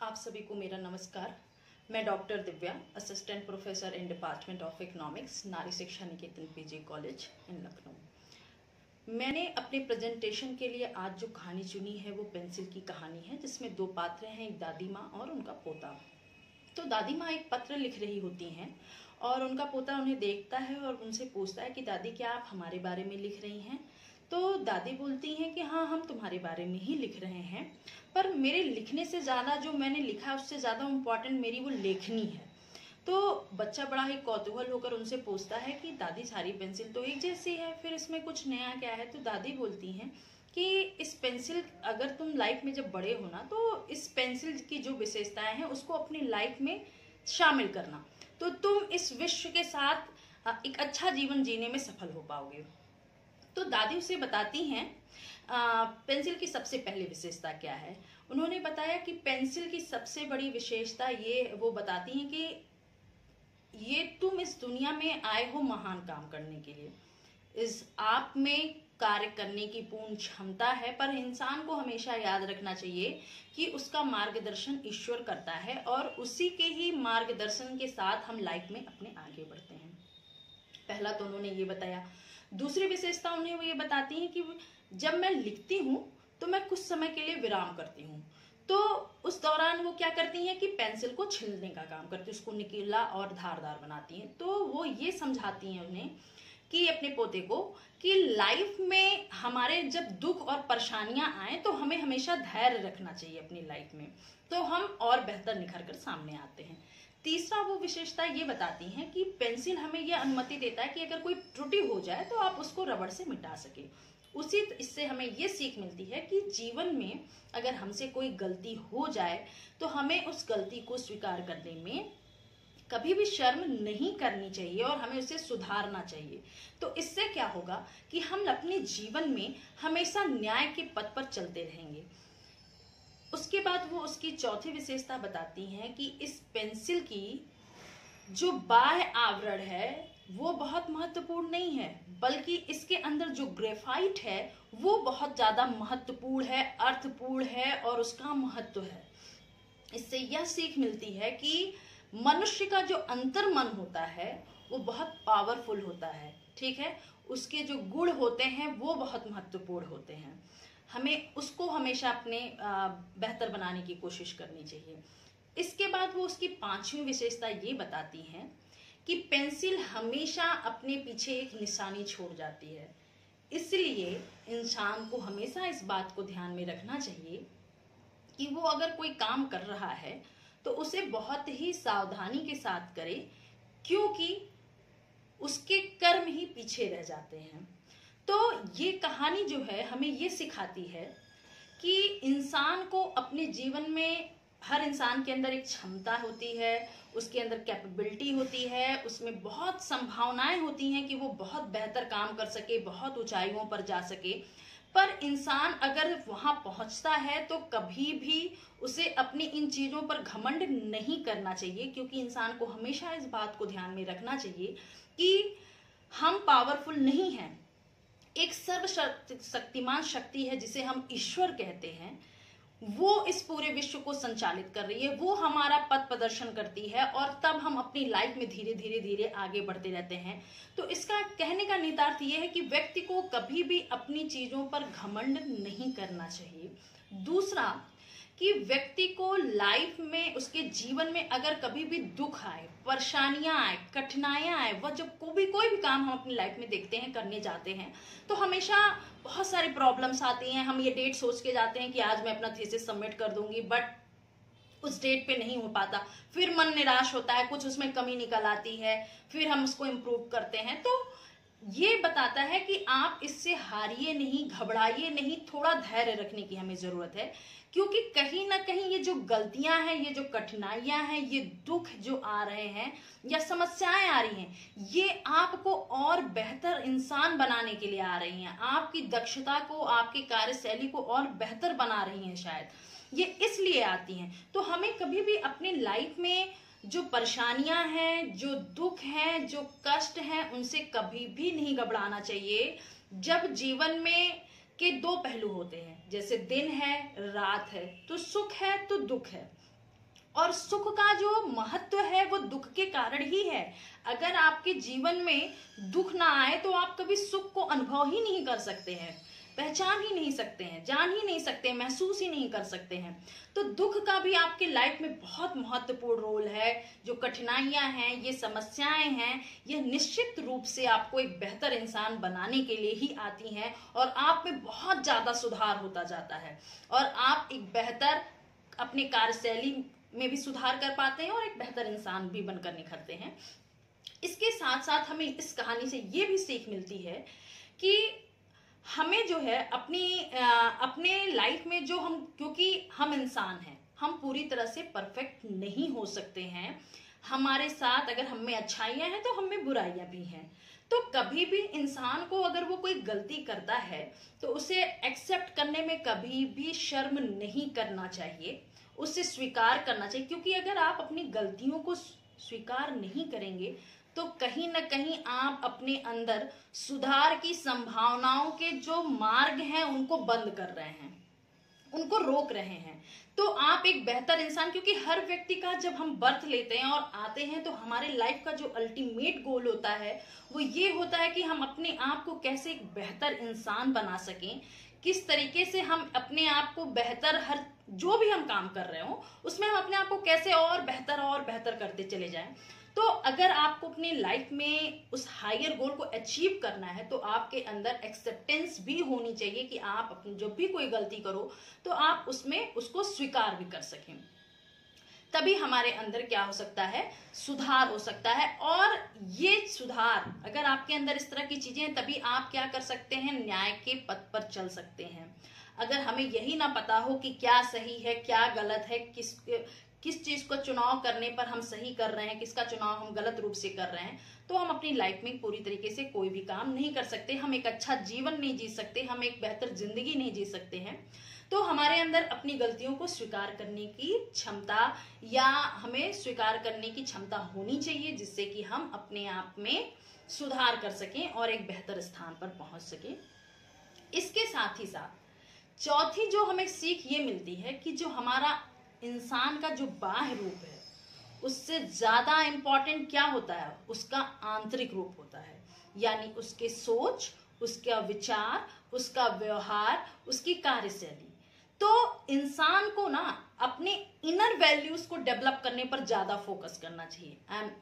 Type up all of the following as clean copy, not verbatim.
आप सभी को मेरा नमस्कार। मैं doctor Divya, assistant professor in department of economics, नारी शिक्षा निकेतन पीजी कॉलेज इन लखनऊ। मैंने अपने प्रेजेंटेशन के लिए आज जो कहानी चुनी है वो पेंसिल की कहानी है, जिसमें दो पात्र हैं, एक दादी माँ और उनका पोता। तो दादी माँ एक पत्र लिख रही होती हैं और उनका पोता उन्हें देखता है और उनसे पूछता है कि दादी, क्या आप हमारे बारे में लिख रही हैं? तो दादी बोलती हैं कि हाँ, हम तुम्हारे बारे में ही लिख रहे हैं, पर मेरे लिखने से ज़्यादा जो मैंने लिखा उससे ज़्यादा इम्पोर्टेंट मेरी वो लेखनी है। तो बच्चा बड़ा ही कौतूहल होकर उनसे पूछता है कि दादी, सारी पेंसिल तो एक जैसी है, फिर इसमें कुछ नया क्या है? तो दादी बोलती हैं कि इस पेंसिल, अगर तुम लाइफ में जब बड़े हो ना, तो इस पेंसिल की जो विशेषताएं हैं उसको अपनी लाइफ में शामिल करना, तो तुम इस विश्व के साथ एक अच्छा जीवन जीने में सफल हो पाओगे। तो दादी उसे बताती हैं पेंसिल की सबसे पहली विशेषता क्या है। उन्होंने बताया कि पेंसिल की सबसे बड़ी विशेषता ये वो बताती हैं कि ये तुम इस दुनिया में आए हो महान काम करने के लिए, इस आप में कार्य करने की पूर्ण क्षमता है, पर इंसान को हमेशा याद रखना चाहिए कि उसका मार्गदर्शन ईश्वर करता है और उसी के ही मार्गदर्शन के साथ हम लाइफ में अपने आगे बढ़ते हैं। पहला तो उन्होंने ये बताया। दूसरी विशेषता उन्हें वो ये बताती हैं कि जब मैं लिखती हूँ तो मैं कुछ समय के लिए विराम करती हूँ, तो उस दौरान वो क्या करती हैं कि पेंसिल को छीलने का काम करती हैं, उसको नुकीला और धारदार बनाती हैं। तो वो ये समझाती हैं उन्हें कि अपने पोते को कि लाइफ में हमारे जब दुख और परेशानियां आए तो हमें हमेशा धैर्य रखना चाहिए अपनी लाइफ में, तो हम और बेहतर निखर कर सामने आते हैं। तीसरा वो विशेषता ये बताती हैं कि पेंसिल हमें यह अनुमति देता है कि अगर कोई त्रुटि हो जाए तो आप उसको रबड़ से मिटा सके। इससे हमें ये सीख मिलती है कि जीवन में अगर हमसे कोई गलती हो जाए तो हमें उस गलती को स्वीकार करने में कभी भी शर्म नहीं करनी चाहिए और हमें उसे सुधारना चाहिए। तो इससे क्या होगा कि हम अपने जीवन में हमेशा न्याय के पथ पर चलते रहेंगे। उसके बाद वो उसकी चौथी विशेषता बताती हैं कि इस पेंसिल की जो बाह्य आवरण है वो बहुत महत्वपूर्ण नहीं है, बल्कि इसके अंदर जो ग्रेफाइट है वो बहुत ज्यादा महत्वपूर्ण है, अर्थपूर्ण है और उसका महत्व है। इससे यह सीख मिलती है कि मनुष्य का जो अंतर्मन होता है वो बहुत पावरफुल होता है, ठीक है, उसके जो गुण होते हैं वो बहुत महत्वपूर्ण होते हैं। हमें उसको हमेशा अपने बेहतर बनाने की कोशिश करनी चाहिए। इसके बाद वो उसकी पांचवी विशेषता ये बताती हैं कि पेंसिल हमेशा अपने पीछे एक निशानी छोड़ जाती है, इसलिए इंसान को हमेशा इस बात को ध्यान में रखना चाहिए कि वो अगर कोई काम कर रहा है तो उसे बहुत ही सावधानी के साथ करे, क्योंकि उसके कर्म ही पीछे रह जाते हैं। तो ये कहानी जो है हमें ये सिखाती है कि इंसान को अपने जीवन में, हर इंसान के अंदर एक क्षमता होती है, उसके अंदर कैपेबिलिटी होती है, उसमें बहुत संभावनाएं होती हैं कि वो बहुत बेहतर काम कर सके, बहुत ऊंचाइयों पर जा सके। पर इंसान अगर वहां पहुंचता है तो कभी भी उसे अपनी इन चीजों पर घमंड नहीं करना चाहिए, क्योंकि इंसान को हमेशा इस बात को ध्यान में रखना चाहिए कि हम पावरफुल नहीं हैं। एक सर्वशक्तिमान शक्ति है जिसे हम ईश्वर कहते हैं, वो इस पूरे विश्व को संचालित कर रही है, वो हमारा पथ प्रदर्शन करती है और तब हम अपनी लाइफ में धीरे धीरे धीरे आगे बढ़ते रहते हैं। तो इसका कहने का निहितार्थ ये है कि व्यक्ति को कभी भी अपनी चीजों पर घमंड नहीं करना चाहिए। दूसरा कि व्यक्ति को लाइफ में, उसके जीवन में अगर कभी भी दुख आए, परेशानियां आए, कठिनाइयां आए, वह जब कोई भी काम हम अपनी लाइफ में देखते हैं, करने जाते हैं, तो हमेशा बहुत सारी प्रॉब्लम्स आती हैं। हम ये डेट सोच के जाते हैं कि आज मैं अपना थीसिस सबमिट कर दूंगी, बट उस डेट पे नहीं हो पाता, फिर मन निराश होता है, कुछ उसमें कमी निकल आती है, फिर हम उसको इम्प्रूव करते हैं। तो ये बताता है कि आप इससे हारिए नहीं, घबराइए नहीं, थोड़ा धैर्य रखने की हमें जरूरत है, क्योंकि कहीं ना कहीं ये जो गलतियां हैं, ये जो कठिनाइयां हैं, ये दुख जो आ रहे हैं या समस्याएं आ रही हैं, ये आपको और बेहतर इंसान बनाने के लिए आ रही हैं, आपकी दक्षता को, आपकी कार्यशैली को और बेहतर बना रही हैं। शायद ये इसलिए आती हैं। तो हमें कभी भी अपनी लाइफ में जो परेशानियां हैं, जो दुख हैं, जो कष्ट हैं, उनसे कभी भी नहीं घबराना चाहिए। जब जीवन में के दो पहलू होते हैं, जैसे दिन है, रात है, तो सुख है तो दुख है। और सुख का जो महत्व है वो दुख के कारण ही है। अगर आपके जीवन में दुख ना आए तो आप कभी सुख को अनुभव ही नहीं कर सकते हैं, पहचान ही नहीं सकते हैं, जान ही नहीं सकते, महसूस ही नहीं कर सकते हैं। तो दुख का भी आपके लाइफ में बहुत महत्वपूर्ण रोल है। जो कठिनाइयां हैं, ये समस्याएं हैं, ये निश्चित रूप से आपको एक बेहतर इंसान बनाने के लिए ही आती हैं और आप में बहुत ज्यादा सुधार होता जाता है और आप एक बेहतर अपनी कार्यशैली में भी सुधार कर पाते हैं और एक बेहतर इंसान भी बनकर निखरते हैं। इसके साथ साथ हमें इस कहानी से ये भी सीख मिलती है कि हमें जो है अपने लाइफ में जो हम, क्योंकि हम इंसान हैं, हम पूरी तरह से परफेक्ट नहीं हो सकते हैं। हमारे साथ अगर हम में अच्छाइयां हैं तो हम में बुराइयां भी हैं। तो कभी भी इंसान को अगर वो कोई गलती करता है तो उसे एक्सेप्ट करने में कभी भी शर्म नहीं करना चाहिए, उसे स्वीकार करना चाहिए। क्योंकि अगर आप अपनी गलतियों को स्वीकार नहीं करेंगे तो कहीं ना कहीं आप अपने अंदर सुधार की संभावनाओं के जो मार्ग हैं उनको बंद कर रहे हैं, उनको रोक रहे हैं। तो आप एक बेहतर इंसान, क्योंकि हर व्यक्ति का जब हम बर्थ लेते हैं और आते हैं तो हमारे लाइफ का जो अल्टीमेट गोल होता है वो ये होता है कि हम अपने आप को कैसे एक बेहतर इंसान बना सकें, किस तरीके से हम अपने आप को बेहतर, हर जो भी हम काम कर रहे हो उसमें हम अपने आप को कैसे और बेहतर करते चले जाएं। तो अगर आपको अपनी लाइफ में उस हायर गोल को अचीव करना है तो आपके अंदर एक्सेप्टेंस भी होनी चाहिए कि आप अपनी जब भी कोई गलती करो तो आप उसमें उसको स्वीकार भी कर सकें। तभी हमारे अंदर क्या हो सकता है, सुधार हो सकता है। और ये सुधार अगर आपके अंदर इस तरह की चीजें हैं तभी आप क्या कर सकते हैं, न्याय के पथ पर चल सकते हैं। अगर हमें यही ना पता हो कि क्या सही है क्या गलत है, किस चीज को चुनाव करने पर हम सही कर रहे हैं, किसका चुनाव हम गलत रूप से कर रहे हैं, तो हम अपनी लाइफ में पूरी तरीके से कोई भी काम नहीं कर सकते, हम एक अच्छा जीवन नहीं जी सकते, हम एक बेहतर जिंदगी नहीं जी सकते हैं। तो हमारे अंदर अपनी गलतियों को स्वीकार करने की क्षमता या हमें स्वीकार करने की क्षमता होनी चाहिए, जिससे कि हम अपने आप में सुधार कर सकें और एक बेहतर स्थान पर पहुंच सकें। इसके साथ ही साथ चौथी जो हमें सीख ये मिलती है कि जो हमारा इंसान का जो बाह्य रूप है उससे ज्यादा इंपॉर्टेंट क्या होता है, उसका आंतरिक रूप होता है। यानी उसके सोच, उसका विचार, उसका व्यवहार, उसकी कार्यशैली। तो इंसान को ना अपने इनर वैल्यूज को डेवलप करने पर ज्यादा फोकस करना चाहिए।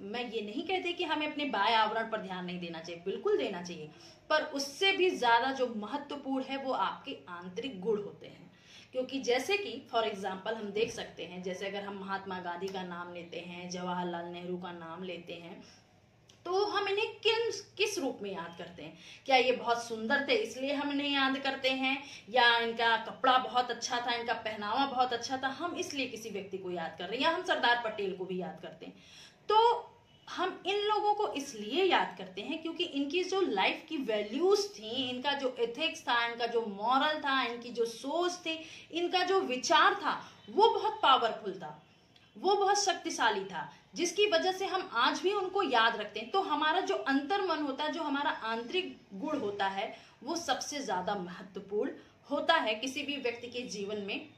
मैं ये नहीं कहती कि हमें अपने बाह्य आवरण पर ध्यान नहीं देना चाहिए, बिल्कुल देना चाहिए, पर उससे भी ज्यादा जो महत्वपूर्ण है वो आपके आंतरिक गुण होते हैं। क्योंकि जैसे कि फॉर एग्जाम्पल हम देख सकते हैं, जैसे अगर हम महात्मा गांधी का नाम लेते हैं, जवाहरलाल नेहरू का नाम लेते हैं, तो हम इन्हें किस रूप में याद करते हैं? क्या ये बहुत सुंदर थे इसलिए हम इन्हें याद करते हैं, या इनका कपड़ा बहुत अच्छा था, इनका पहनावा बहुत अच्छा था, हम इसलिए किसी व्यक्ति को याद कर रहे हैं, या हम सरदार पटेल को भी याद करते हैं। तो हम इन लोगों को इसलिए याद करते हैं क्योंकि इनकी जो लाइफ की वैल्यूज थी, इनका जो एथिक्स था, इनका जो मॉरल था, इनकी जो सोच थी, इनका जो विचार था वो बहुत पावरफुल था, वो बहुत शक्तिशाली था, जिसकी वजह से हम आज भी उनको याद रखते हैं। तो हमारा जो अंतर्मन होता है, जो हमारा आंतरिक गुण होता है, वो सबसे ज्यादा महत्वपूर्ण होता है किसी भी व्यक्ति के जीवन में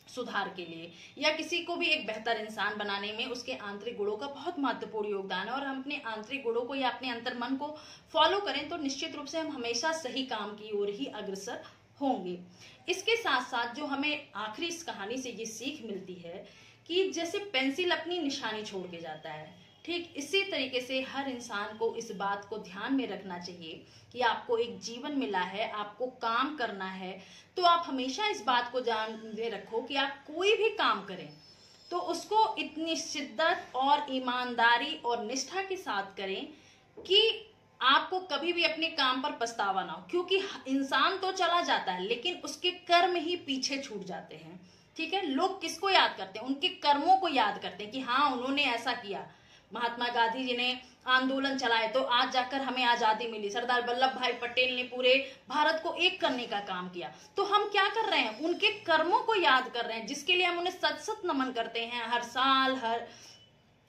सुधार के लिए, या किसी को भी एक बेहतर इंसान बनाने में उसके आंतरिक गुणों का बहुत महत्वपूर्ण योगदान है। और हम अपने आंतरिक गुणों को या अपने अंतर्मन को फॉलो करें तो निश्चित रूप से हम हमेशा सही काम की ओर ही अग्रसर होंगे। इसके साथ साथ जो हमें आखिरी इस कहानी से ये सीख मिलती है कि जैसे पेंसिल अपनी निशानी छोड़ के जाता है, ठीक इसी तरीके से हर इंसान को इस बात को ध्यान में रखना चाहिए कि आपको एक जीवन मिला है, आपको काम करना है, तो आप हमेशा इस बात को ध्यान में रखो कि आप कोई भी काम करें तो उसको इतनी शिद्दत और ईमानदारी और निष्ठा के साथ करें कि आपको कभी भी अपने काम पर पछतावा ना हो। क्योंकि इंसान तो चला जाता है लेकिन उसके कर्म ही पीछे छूट जाते हैं। ठीक है, लोग किसको याद करते हैं? उनके कर्मों को याद करते हैं कि हाँ उन्होंने ऐसा किया। महात्मा गांधी जी ने आंदोलन चलाए तो आज जाकर हमें आजादी मिली। सरदार वल्लभ भाई पटेल ने पूरे भारत को एक करने का काम किया। तो हम क्या कर रहे हैं? उनके कर्मों को याद कर रहे हैं, जिसके लिए हम उन्हें सत सत नमन करते हैं हर साल,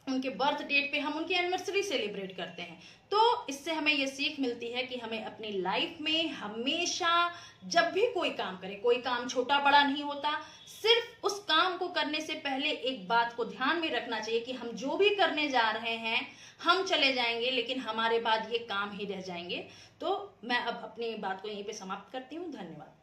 उनके बर्थ डेट पे हम उनकी एनिवर्सरी सेलिब्रेट करते हैं। तो इससे हमें ये सीख मिलती है कि हमें अपनी लाइफ में हमेशा जब भी कोई काम करें, कोई काम छोटा बड़ा नहीं होता, सिर्फ उस काम को करने से पहले एक बात को ध्यान में रखना चाहिए कि हम जो भी करने जा रहे हैं, हम चले जाएंगे लेकिन हमारे बाद ये काम ही रह जाएंगे। तो मैं अब अपनी बात को यहीं पे समाप्त करती हूँ। धन्यवाद।